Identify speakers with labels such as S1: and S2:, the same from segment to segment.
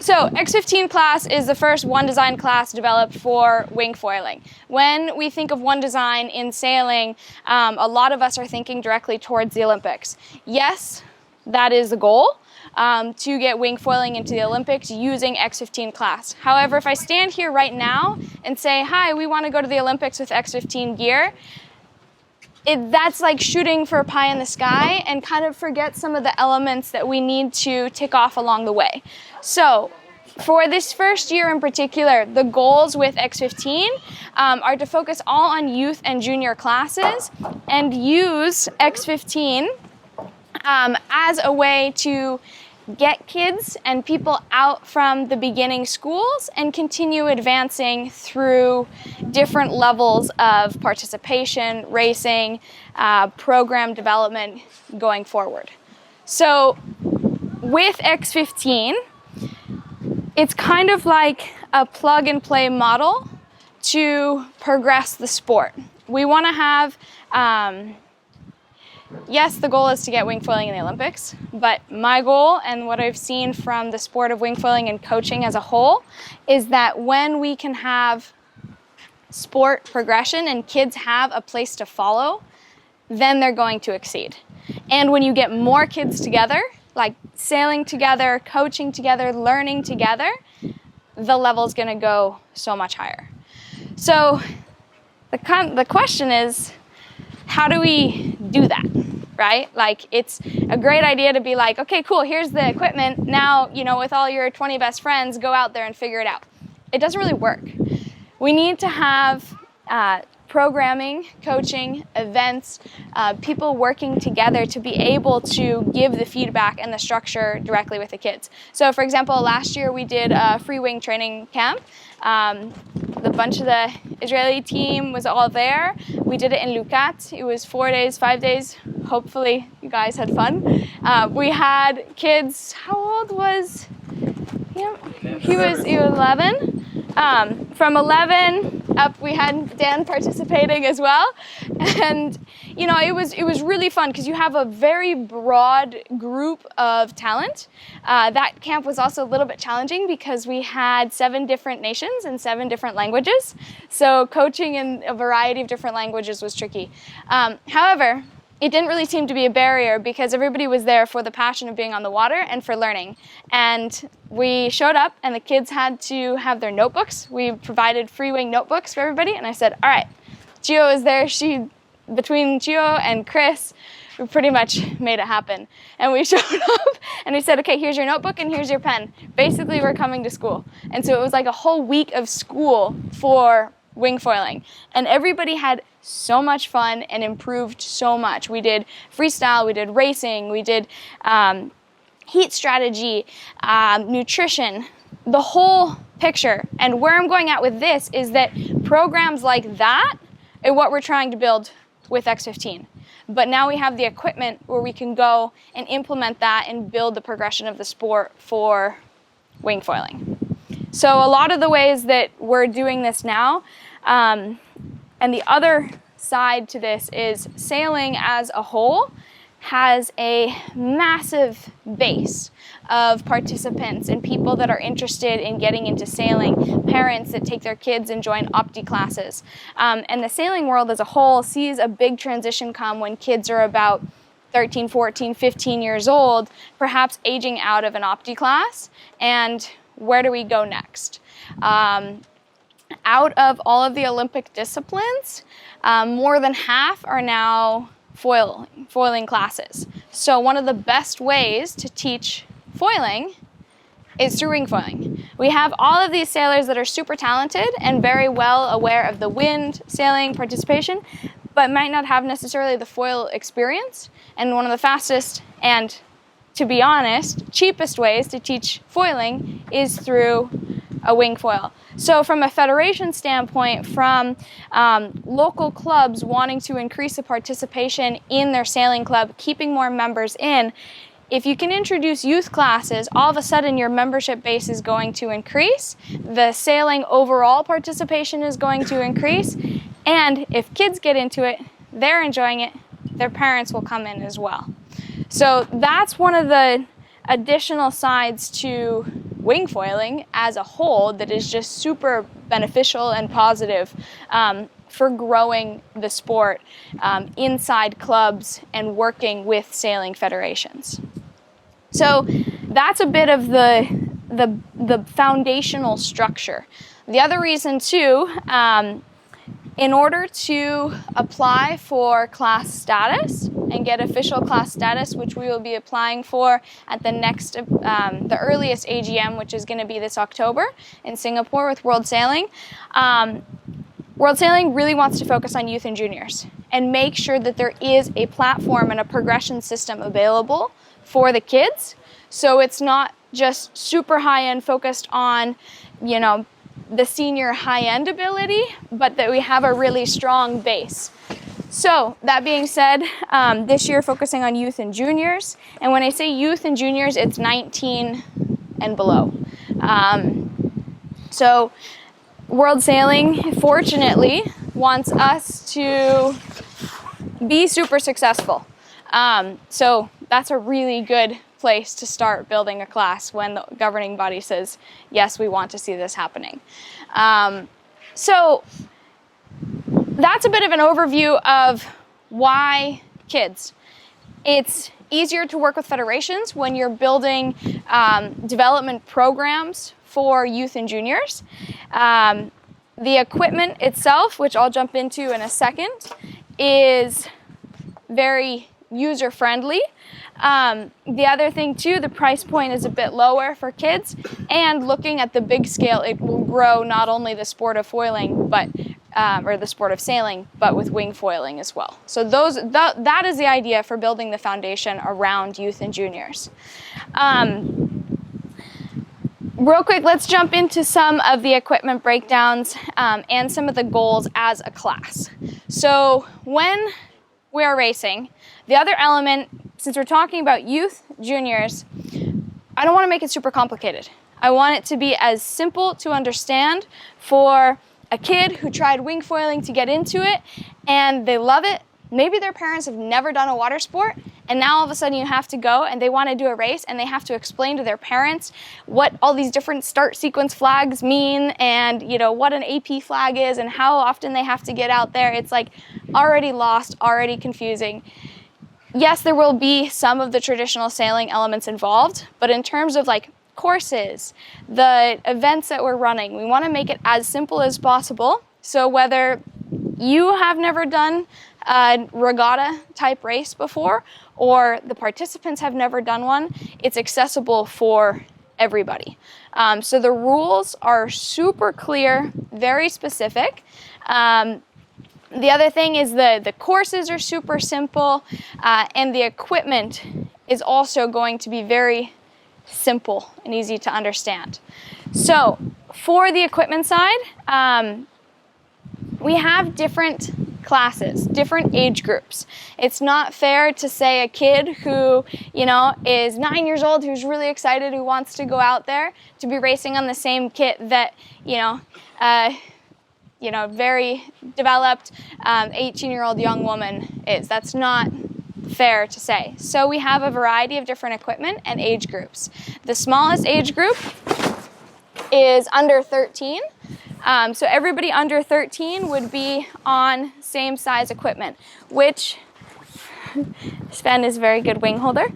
S1: So X-15 class is the first one design class developed for wing foiling. When we think of one design in sailing, a lot of us are thinking directly towards the Olympics. Yes, that is the goal, to get wing foiling into the Olympics using X-15 class. However, if I stand here right now and say, hi, we want to go to the Olympics with X-15 gear, that's like shooting for a pie in the sky and kind of forget some of the elements that we need to tick off along the way. So for this first year in particular, the goals with X-15 are to focus all on youth and junior classes and use X-15 as a way to get kids and people out from the beginning schools and continue advancing through different levels of participation, racing, program development going forward. So with X-15, it's kind of like a plug and play model to progress the sport. We want to have yes, the goal is to get wing foiling in the Olympics, but my goal and what I've seen from the sport of wing foiling and coaching as a whole is that when we can have sport progression and kids have a place to follow, then they're going to exceed. And when you get more kids together, like sailing together, coaching together, learning together, the level's going to go so much higher. So the question is, how do we do that, right? Like, it's a great idea to be like, okay, cool, here's the equipment. Now, with all your 20 best friends, go out there and figure it out. It doesn't really work. We need to have programming, coaching, events, people working together to be able to give the feedback and the structure directly with the kids. So, for example, last year we did a Freewing training camp. The bunch of the Israeli team was all there. We did it in Lukat. It was 4 days, 5 days. Hopefully you guys had fun. We had kids, how old was he? He was 11. From 11 up, we had Dan participating as well. And, it was really fun because you have a very broad group of talent. That camp was also a little bit challenging because we had 7 different nations and 7 different languages. So coaching in a variety of different languages was tricky. However, it didn't really seem to be a barrier because everybody was there for the passion of being on the water and for learning. And we showed up and the kids had to have their notebooks. We provided Freewing notebooks for everybody. And I said, all right, Gio is there. Between Gio and Chris, we pretty much made it happen. And we showed up and we said, okay, here's your notebook and here's your pen. Basically, we're coming to school. And so it was like a whole week of school for wing foiling. And everybody had so much fun and improved so much. We did freestyle, we did racing, we did heat strategy, nutrition, the whole picture. And where I'm going at with this is that programs like that are what we're trying to build with X-15. But now we have the equipment where we can go and implement that and build the progression of the sport for wing foiling. So a lot of the ways that we're doing this now, and the other side to this is sailing as a whole has a massive base of participants and people that are interested in getting into sailing, parents that take their kids and join Opti classes. And the sailing world as a whole sees a big transition come when kids are about 13, 14, 15 years old, perhaps aging out of an Opti class, and where do we go next? Out of all of the Olympic disciplines, more than half are now foiling classes. So one of the best ways to teach foiling is through wing foiling. We have all of these sailors that are super talented and very well aware of the wind, sailing, participation, but might not have necessarily the foil experience. And one of the fastest and, to be honest, cheapest ways to teach foiling is through a wing foil. So from a federation standpoint, from local clubs wanting to increase the participation in their sailing club, keeping more members in, if you can introduce youth classes, all of a sudden your membership base is going to increase, the sailing overall participation is going to increase, and if kids get into it, they're enjoying it, their parents will come in as well. So that's one of the additional sides to wing foiling as a whole that is just super beneficial and positive for growing the sport inside clubs and working with sailing federations. So that's a bit of the foundational structure. The other reason too, in order to apply for class status and get official class status, which we will be applying for at the next, the earliest AGM, which is going to be this October in Singapore with World Sailing. World Sailing really wants to focus on youth and juniors and make sure that there is a platform and a progression system available for the kids. So it's not just super high-end focused on, you know, the senior high-end ability, but that we have a really strong base. So that being said, this year focusing on youth and juniors. And when I say youth and juniors, it's 19 and below. So World Sailing, fortunately, wants us to be super successful. So that's a really good place to start building a class when the governing body says, yes, we want to see this happening. So that's a bit of an overview of why kids. It's easier to work with federations when you're building development programs for youth and juniors. The equipment itself, which I'll jump into in a second, is very user-friendly. The other thing too, the price point is a bit lower for kids, and looking at the big scale, it will grow not only the sport of foiling, but or the sport of sailing, but with wing foiling as well. So that is the idea for building the foundation around youth and juniors. Real quick, let's jump into some of the equipment breakdowns and some of the goals as a class. So when we are racing, the other element, since we're talking about youth, juniors, I don't want to make it super complicated. I want it to be as simple to understand for a kid who tried wing foiling to get into it and they love it. Maybe their parents have never done a water sport, and now all of a sudden you have to go and they want to do a race and they have to explain to their parents what all these different start sequence flags mean and, you know, what an AP flag is and how often they have to get out there. It's like already lost, already confusing. Yes, there will be some of the traditional sailing elements involved, but in terms of like courses, the events that we're running, we want to make it as simple as possible. So whether you have never done a regatta type race before or the participants have never done one, it's accessible for everybody. So the rules are super clear, very specific. The other thing is the courses are super simple, and the equipment is also going to be very simple and easy to understand. So for the equipment side, we have different classes, different age groups. It's not fair to say a kid who, you know, is 9 years old, who's really excited, who wants to go out there, to be racing on the same kit that, you know, very developed 18-year-old young woman is. That's not fair to say. So we have a variety of different equipment and age groups. The smallest age group is under 13. So everybody under 13 would be on same size equipment, which Sven is a very good wing holder,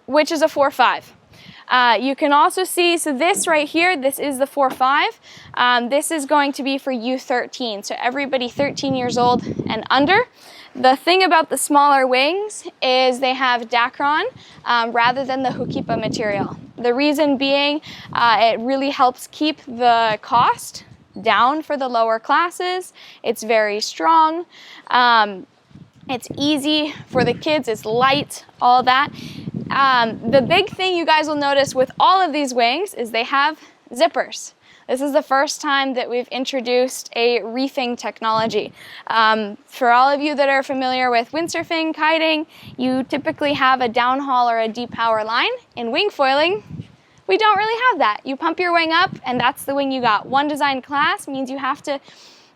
S1: which is a 4.5. You can also see, so this right here, this is the 4.5. This is going to be for U13, so everybody 13 years old and under. The thing about the smaller wings is they have Dacron rather than the Hukipa material. The reason being, it really helps keep the cost down for the lower classes. It's very strong. It's easy for the kids. It's light, all that. The big thing you guys will notice with all of these wings is they have zippers. This is the first time that we've introduced a reefing technology. For all of you that are familiar with windsurfing, kiting, you typically have a downhaul or a deep power line. In wing foiling, we don't really have that. You pump your wing up and that's the wing you got. One design class means you have to,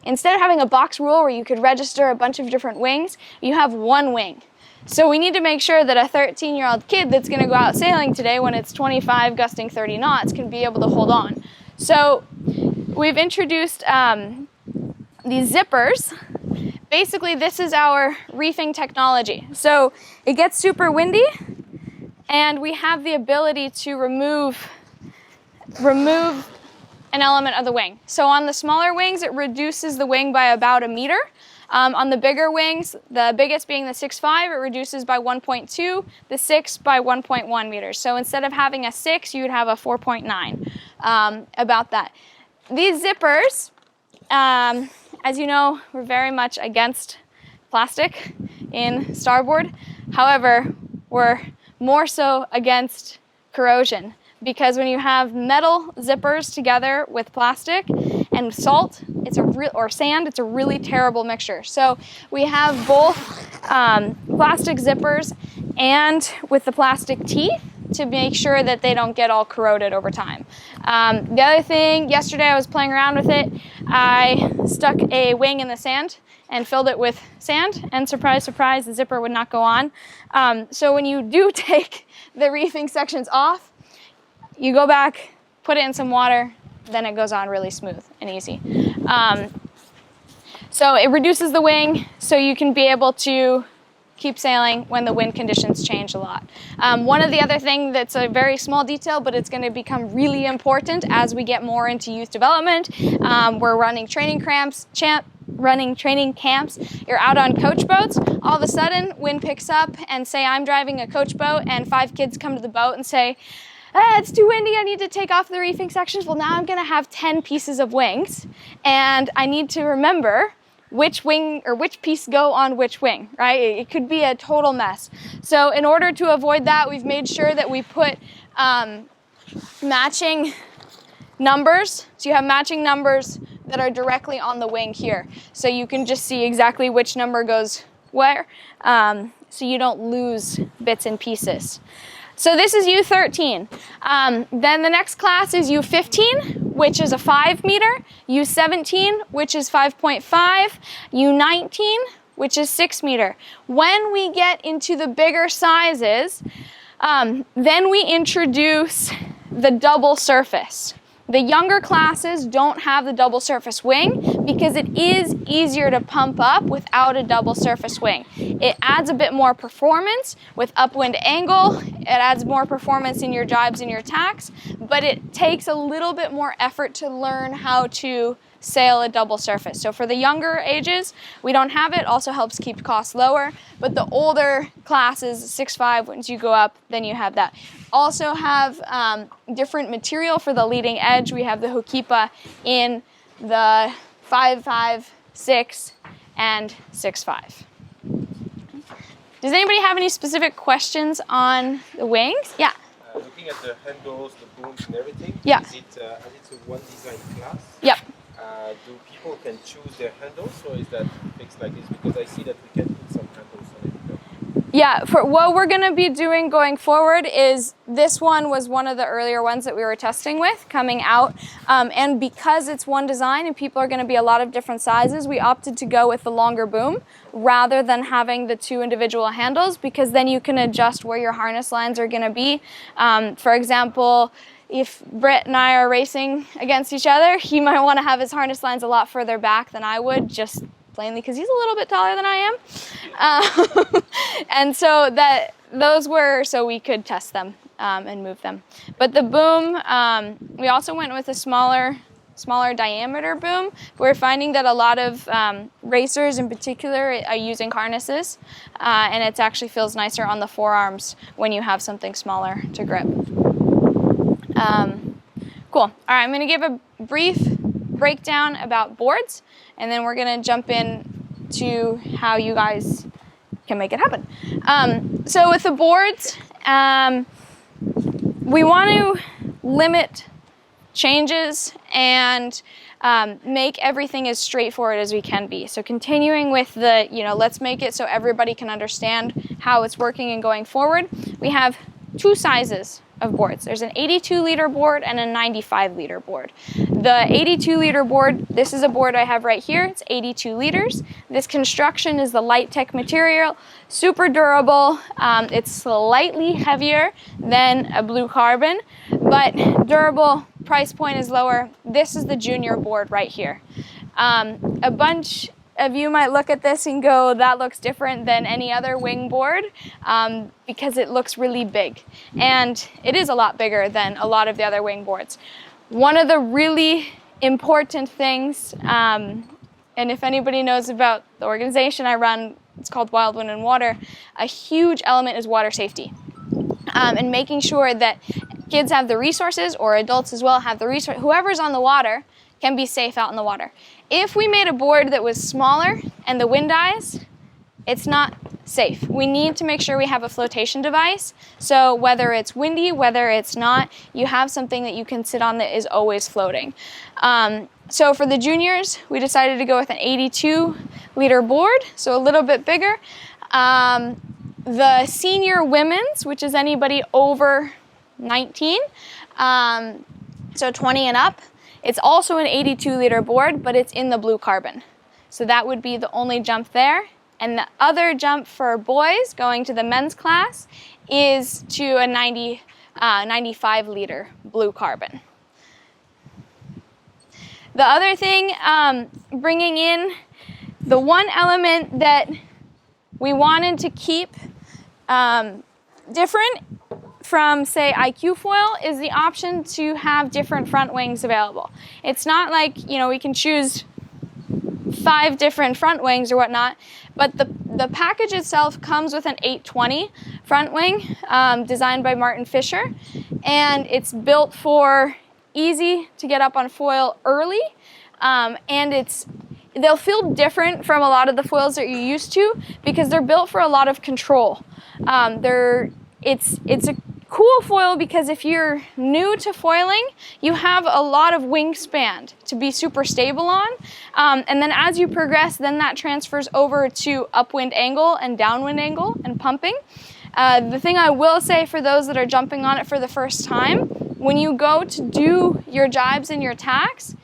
S1: instead of having a box rule where you could register a bunch of different wings, you have one wing. So we need to make sure that a 13-year-old kid that's going to go out sailing today when it's 25 gusting 30 knots can be able to hold on. So we've introduced these zippers. Basically, this is our reefing technology. So it gets super windy, and we have the ability to remove an element of the wing. So on the smaller wings, it reduces the wing by about 1 meter. On the bigger wings, the biggest being the 6.5, it reduces by 1.2, the 6 by 1.1 meters. So instead of having a 6, you would have a 4.9, about that. These zippers, as you know, we're very much against plastic in starboard. However, we're more so against corrosion, because when you have metal zippers together with plastic and salt, or sand, it's a really terrible mixture. So we have both plastic zippers and with the plastic teeth to make sure that they don't get all corroded over time. The other thing, yesterday I was playing around with it. I stuck a wing in the sand and filled it with sand, and surprise, surprise, the zipper would not go on. So when you do take the reefing sections off, you go back, put it in some water, then it goes on really smooth and easy. So it reduces the wing so you can be able to keep sailing when the wind conditions change a lot. One of the other things that's a very small detail, but it's going to become really important as we get more into youth development. We're running training camps. You're out on coach boats. All of a sudden, wind picks up, and say I'm driving a coach boat, and 5 kids come to the boat and say, it's too windy, I need to take off the reefing sections. Well, now I'm going to have 10 pieces of wings, and I need to remember which wing or which piece go on which wing, right? It could be a total mess. So in order to avoid that, we've made sure that we put matching numbers. So you have matching numbers that are directly on the wing here. So you can just see exactly which number goes where, so you don't lose bits and pieces. So this is U13. Then the next class is U15, which is a 5 meter, U17, which is 5.5, U19, which is 6 meter. When we get into the bigger sizes, then we introduce the double surface. The younger classes don't have the double surface wing because it is easier to pump up without a double surface wing. It adds a bit more performance with upwind angle. It adds more performance in your jibes and your tacks, but it takes a little bit more effort to learn how to sail a double surface. So for the younger ages, we don't have it. Also helps keep costs lower. But the older classes, 6.5, once you go up, then you have that. Also have different material for the leading edge. We have the Hokipa in the 5.5, 6, and 6.5. Does anybody have any specific questions on the wings? Yeah.
S2: Looking at the handles, the booms, and everything.
S1: Yeah.
S2: Is it as it's a one design class?
S1: Yep.
S2: Do people can choose their handles, or is that fixed like this? Because I see that we can put some handles on it.
S1: Yeah, for what we're going to be doing going forward is this one was one of the earlier ones that we were testing with coming out. And because it's one design and people are going to be a lot of different sizes, we opted to go with the longer boom rather than having the 2 individual handles, because then you can adjust where your harness lines are going to be. For example, if Britt and I are racing against each other, he might want to have his harness lines a lot further back than I would, just plainly because he's a little bit taller than I am. And so those were so we could test them and move them. But the boom, we also went with a smaller diameter boom. We're finding that a lot of racers in particular are using harnesses, and it actually feels nicer on the forearms when you have something smaller to grip. Cool. All right, I'm going to give a brief breakdown about boards, and then we're going to jump in to how you guys can make it happen. So with the boards, we want to limit changes and make everything as straightforward as we can be. So continuing with the, let's make it so everybody can understand how it's working and going forward. We have 2 sizes of boards. There's an 82 liter board and a 95 liter board. The 82 liter board, this is a board I have right here. It's 82 liters. This construction is the light tech material, super durable. It's slightly heavier than a blue carbon, but durable, price point is lower. This is the junior board right here. A bunch of you might look at this and go, that looks different than any other wing board, because it looks really big. And it is a lot bigger than a lot of the other wing boards. One of the really important things, and if anybody knows about the organization I run, it's called Wild Wind and Water, a huge element is water safety. And making sure that kids have the resources, or adults as well have the resource, whoever's on the water can be safe out in the water. If we made a board that was smaller and the wind dies, it's not safe. We need to make sure we have a flotation device. So whether it's windy, whether it's not, you have something that you can sit on that is always floating. So for the juniors, we decided to go with an 82 liter board, so a little bit bigger. The senior women's, which is anybody over 19, so 20 and up, it's also an 82 liter board, but it's in the blue carbon. So that would be the only jump there. And the other jump for boys going to the men's class is to a 95 liter blue carbon. The other thing, bringing in the one element that we wanted to keep different from, say, IQ foil is the option to have different front wings available. It's not like, you know, we can choose 5 different front wings or whatnot, but the package itself comes with an 820 front wing designed by Martin Fisher, and it's built for easy to get up on foil early, and they'll feel different from a lot of the foils that you're used to because they're built for a lot of control. It's a cool foil because if you're new to foiling, you have a lot of wingspan to be super stable on. And then as you progress, then that transfers over to upwind angle and downwind angle and pumping. The thing I will say for those that are jumping on it for the first time, when you go to do your jibes and your tacks,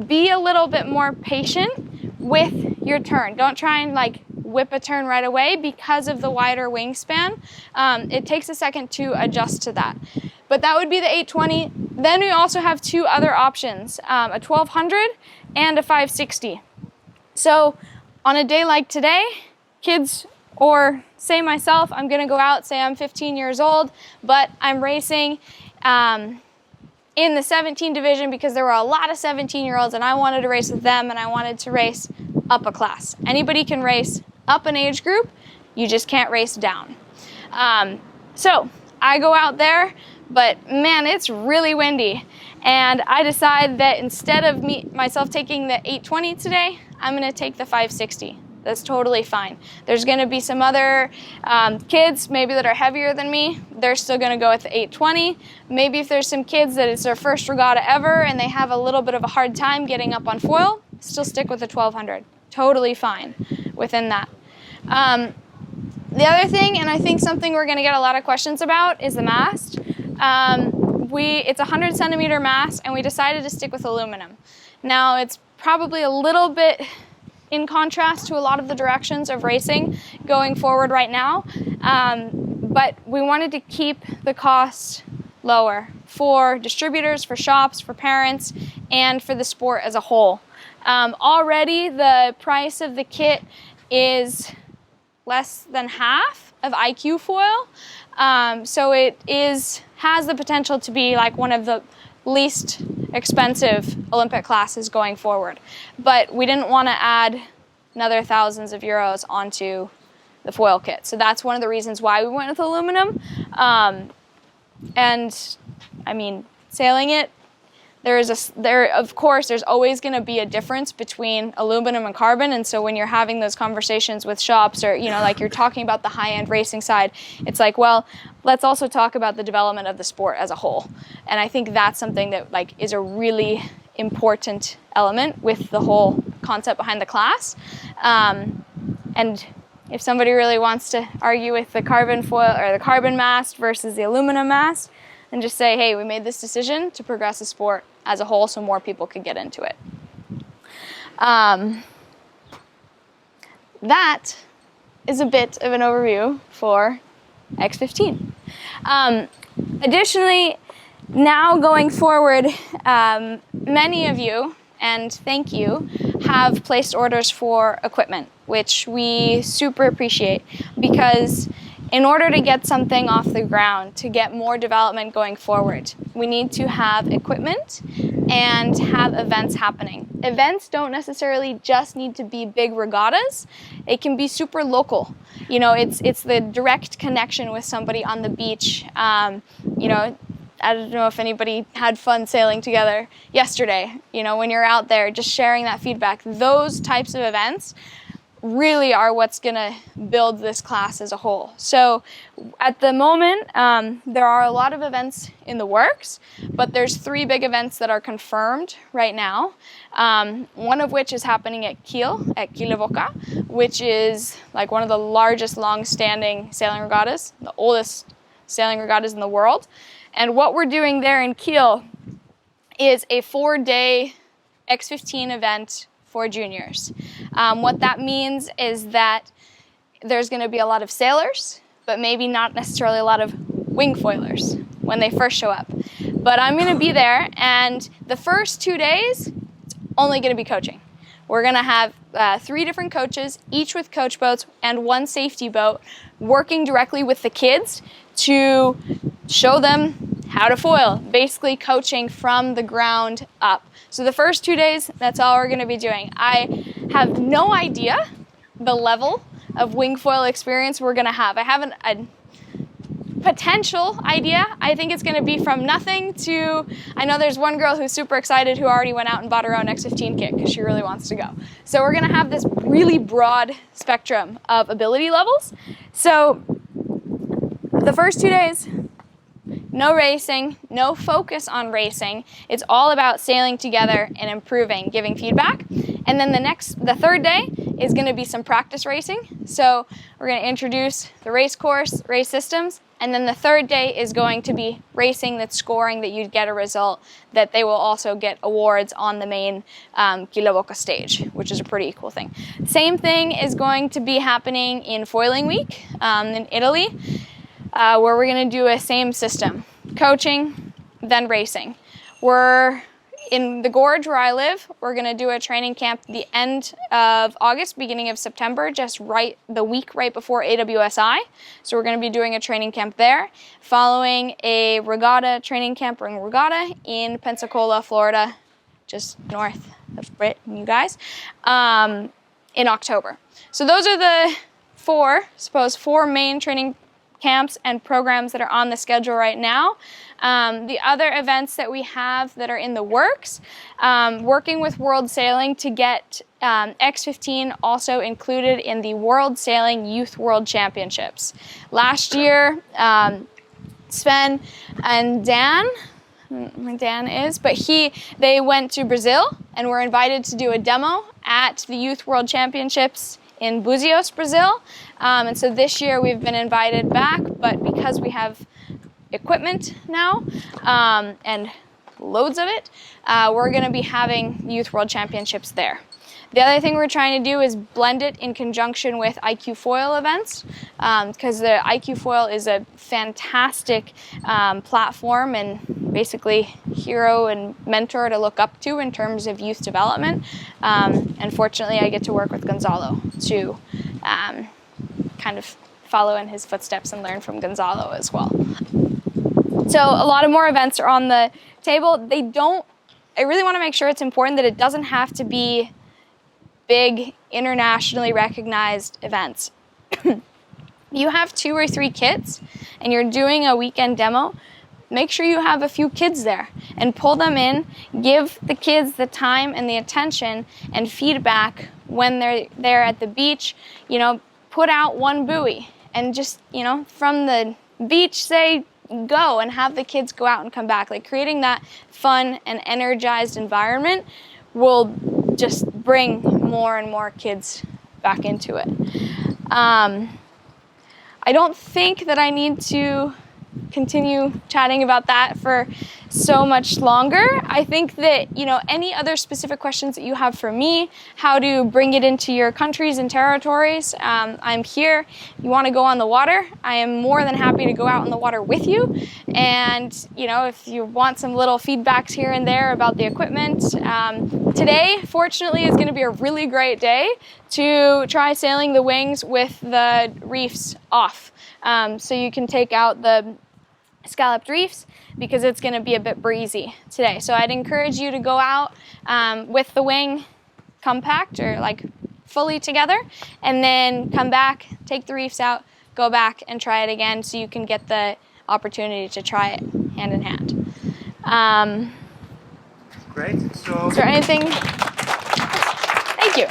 S1: be a little bit more patient with your turn. Don't try and like whip a turn right away because of the wider wingspan. It takes a second to adjust to that. But that would be the 820. Then we also have 2 other options, a 1200 and a 560. So on a day like today, kids, or say myself, I'm gonna go out, say I'm 15 years old, but I'm racing in the 17 division because there were a lot of 17-year-olds and I wanted to race with them and I wanted to race up a class. Anybody can race up an age group, you just can't race down. So I go out there, but man, it's really windy. And I decide that instead of myself taking the 820 today, I'm gonna take the 560. That's totally fine. There's gonna be some other kids maybe that are heavier than me. They're still gonna go with the 820. Maybe if there's some kids that it's their first regatta ever and they have a little bit of a hard time getting up on foil, still stick with the 1200. Totally fine within that. The other thing, and I think something we're gonna get a lot of questions about, is the mast. It's a 100 centimeter mast and we decided to stick with aluminum. Now it's probably a little bit in contrast to a lot of the directions of racing going forward right now, but we wanted to keep the cost lower for distributors, for shops, for parents, and for the sport as a whole. Already the price of the kit is less than half of IQ foil, so it has the potential to be like one of the least expensive Olympic classes going forward. But we didn't want to add another thousands of euros onto the foil kit. So that's one of the reasons why we went with aluminum. And I mean, sailing it, of course, there's always going to be a difference between aluminum and carbon. And so when you're having those conversations with shops, or, you know, like you're talking about the high-end racing side, it's like, well, let's also talk about the development of the sport as a whole. And I think that's something that like is a really important element with the whole concept behind the class. And if somebody really wants to argue with the carbon foil or the carbon mast versus the aluminum mast, and just say, hey, we made this decision to progress the sport as a whole so more people could get into it. That is a bit of an overview for X-15. Additionally, now going forward, many of you, and thank you, have placed orders for equipment, which we super appreciate, because in order to get something off the ground, to get more development going forward, we need to have equipment and have events happening. Events don't necessarily just need to be big regattas. It can be super local. You know, it's the direct connection with somebody on the beach. You know, I don't know if anybody had fun sailing together yesterday. You know, when you're out there, just sharing that feedback. Those types of events really are what's going to build this class as a whole. So at the moment, there are a lot of events in the works, but there's 3 big events that are confirmed right now. One of which is happening at Kiel, at Kielewoka, which is like one of the largest long-standing sailing regattas, the oldest sailing regattas in the world. And what we're doing there in Kiel is a 4-day X-15 event for juniors. What that means is that there's going to be a lot of sailors, but maybe not necessarily a lot of wing foilers when they first show up. But I'm going to be there, and the first 2 days, it's only going to be coaching. We're going to have 3 different coaches, each with coach boats and 1 safety boat, working directly with the kids to show them how to foil, basically coaching from the ground up. So the first 2 days, that's all we're going to be doing. I have no idea the level of wing foil experience we're going to have. I have a potential idea. I think it's going to be from nothing to, I know there's one girl who's super excited who already went out and bought her own X-15 kit because she really wants to go. So we're going to have this really broad spectrum of ability levels. So the first 2 days, no racing, no focus on racing. It's all about sailing together and improving, giving feedback. And then the third day is going to be some practice racing. So we're going to introduce the race course, race systems, and then the third day is going to be racing that's scoring, that you'd get a result, that they will also get awards on the main Kielewoka stage, which is a pretty cool thing. Same thing is going to be happening in Foiling Week in Italy, where we're going to do a same system, coaching, then racing. We're in the gorge where I live. We're going to do a training camp the end of August, beginning of September, just the week right before AWSI. So we're going to be doing a training camp there, following a regatta training camp, ring regatta, in Pensacola, Florida, just north of Britt and you guys, in October. So those are the 4 main training camps and programs that are on the schedule right now. The other events that we have that are in the works, working with World Sailing to get X-15 also included in the World Sailing Youth World Championships. Last year, Sven and Dan they went to Brazil and were invited to do a demo at the Youth World Championships in Buzios, Brazil. And so this year we've been invited back, but because we have equipment now and loads of it, we're going to be having Youth World Championships there. The other thing we're trying to do is blend it in conjunction with IQ Foil events, because the IQ Foil is a fantastic platform and basically hero and mentor to look up to in terms of youth development. And fortunately, I get to work with Gonzalo to kind of follow in his footsteps and learn from Gonzalo as well. So a lot of more events are on the table. I really want to make sure it's important that it doesn't have to be big, internationally recognized events. You have 2 or 3 kids and you're doing a weekend demo, make sure you have a few kids there and pull them in, give the kids the time and the attention and feedback when they're there at the beach. You know, put out 1 buoy and just, you know, from the beach say go and have the kids go out and come back. Like, creating that fun and energized environment will just bring more and more kids back into it. I don't think that I need to continue chatting about that for so much longer. I think that, any other specific questions that you have for me, how to bring it into your countries and territories, I'm here. You want to go on the water, I am more than happy to go out on the water with you. And, if you want some little feedbacks here and there about the equipment, today, fortunately, is going to be a really great day to try sailing the wings with the reefs off. So you can take out the scalloped reefs because it's going to be a bit breezy today. So I'd encourage you to go out with the wing compact or like fully together, and then come back, take the reefs out, go back and try it again so you can get the opportunity to try it hand in hand.
S2: Great. So
S1: Is there anything? Thank you.